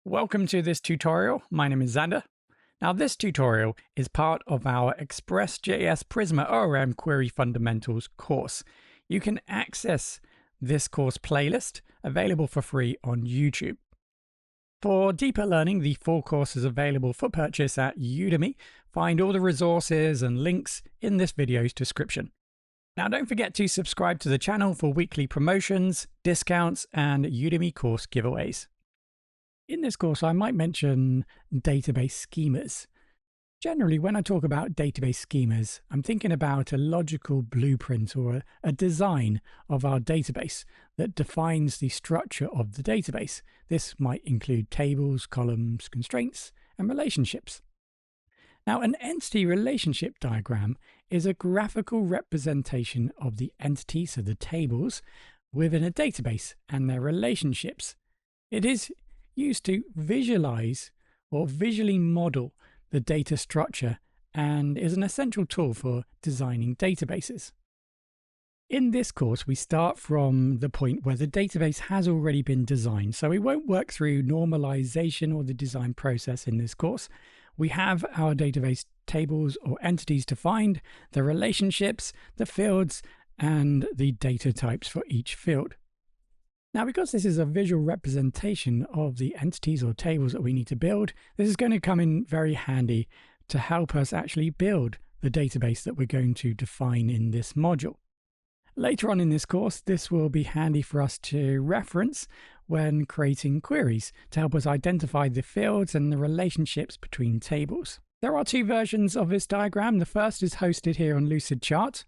Welcome to this tutorial. My name is Xander. Now this tutorial is part of our ExpressJS Prisma ORM Query Fundamentals course. You can access this course playlist available for free on YouTube. For deeper learning, the full course is available for purchase at Udemy. Find all the resources and links in this video's description. Now don't forget to subscribe to the channel for weekly promotions, discounts, and Udemy course giveaways. In this course, I might mention database schemas. Generally, when I talk about database schemas, I'm thinking about a logical blueprint or a design of our database that defines the structure of the database. This might include tables, columns, constraints, and relationships. Now, an entity relationship diagram is a graphical representation of the entities, so the tables, within a database and their relationships. It is used to visualize or visually model the data structure and is an essential tool for designing databases. In this course, we start from the point where the database has already been designed, so we won't work through normalization or the design process in this course. We have our database tables or entities defined, the relationships, the fields, and the data types for each field. Now, because this is a visual representation of the entities or tables that we need to build, this is going to come in very handy to help us actually build the database that we're going to define in this module. Later on in this course, this will be handy for us to reference when creating queries to help us identify the fields and the relationships between tables. There are two versions of this diagram. The first is hosted here on Lucidchart.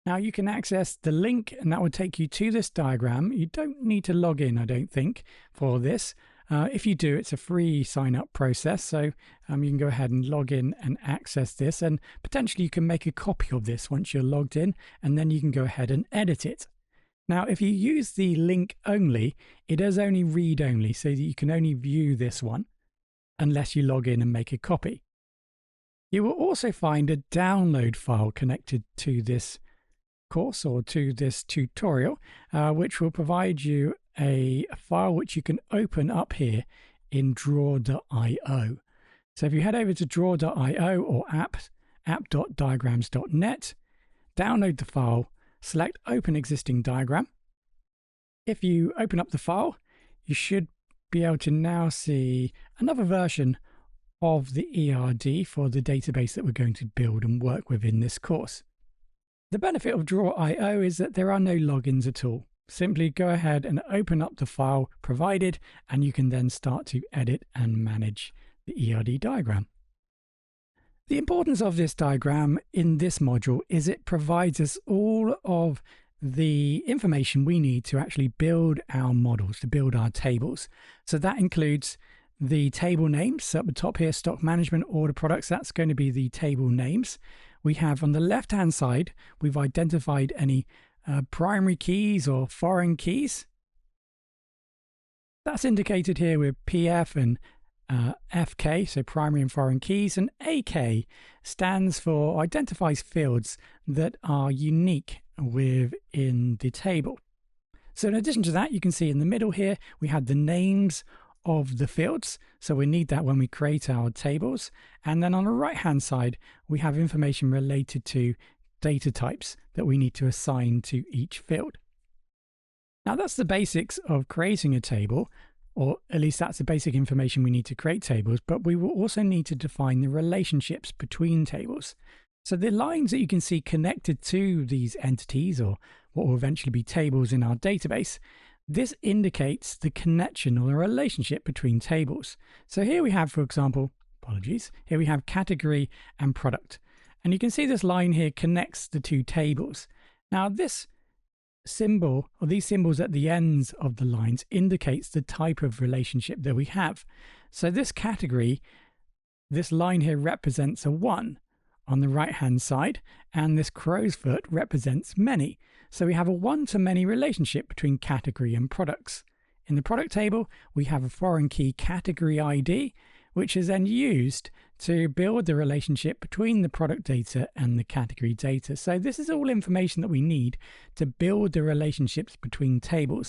Now you can access the link and that will take you to this diagram. You don't need to log in, I don't think, for this. If you do, it's a free sign-up process, so you can go ahead and log in and access this, and potentially you can make a copy of this once you're logged in, and then you can go ahead and edit it. Now, if you use the link only, it does only read only, so that you can only view this one unless you log in and make a copy. You will also find a download file connected to this course or to this tutorial, which will provide you a file which you can open up here in draw.io. So if you head over to draw.io or app.diagrams.net, download the file, select open existing diagram. If you open up the file, you should be able to now see another version of the ERD for the database that we're going to build and work with in this course. The benefit of Draw.io is that there are no logins at all. Simply go ahead and open up the file provided, and you can then start to edit and manage the ERD diagram. The importance of this diagram in this module is it provides us all of the information we need to actually build our models, to build our tables. So that includes the table names. So at the top here, stock management, order products, that's going to be the table names. We have on the left-hand side, we've identified any primary keys or foreign keys. That's indicated here with PF and FK, so primary and foreign keys, and AK stands for identifies fields that are unique within the table. So in addition to that, you can see in the middle here, we have the names of the fields, so we need that when we create our tables. And then on the right hand side we have information related to data types that we need to assign to each field. Now that's the basics of creating a table, or at least that's the basic information we need to create tables, but we will also need to define the relationships between tables. So the lines that you can see connected to these entities, or what will eventually be tables in our database, this indicates the connection or the relationship between tables. So here we have, for example, here we have category and product. And you can see this line here connects the two tables. Now this symbol, or these symbols at the ends of the lines, indicates the type of relationship that we have. So this category, this line here represents a 1 on the right hand side, and this crow's foot represents many. So we have a one-to-many relationship between category and products. In the product table, we have a foreign key category ID, which is then used to build the relationship between the product data and the category data. So this is all information that we need to build the relationships between tables.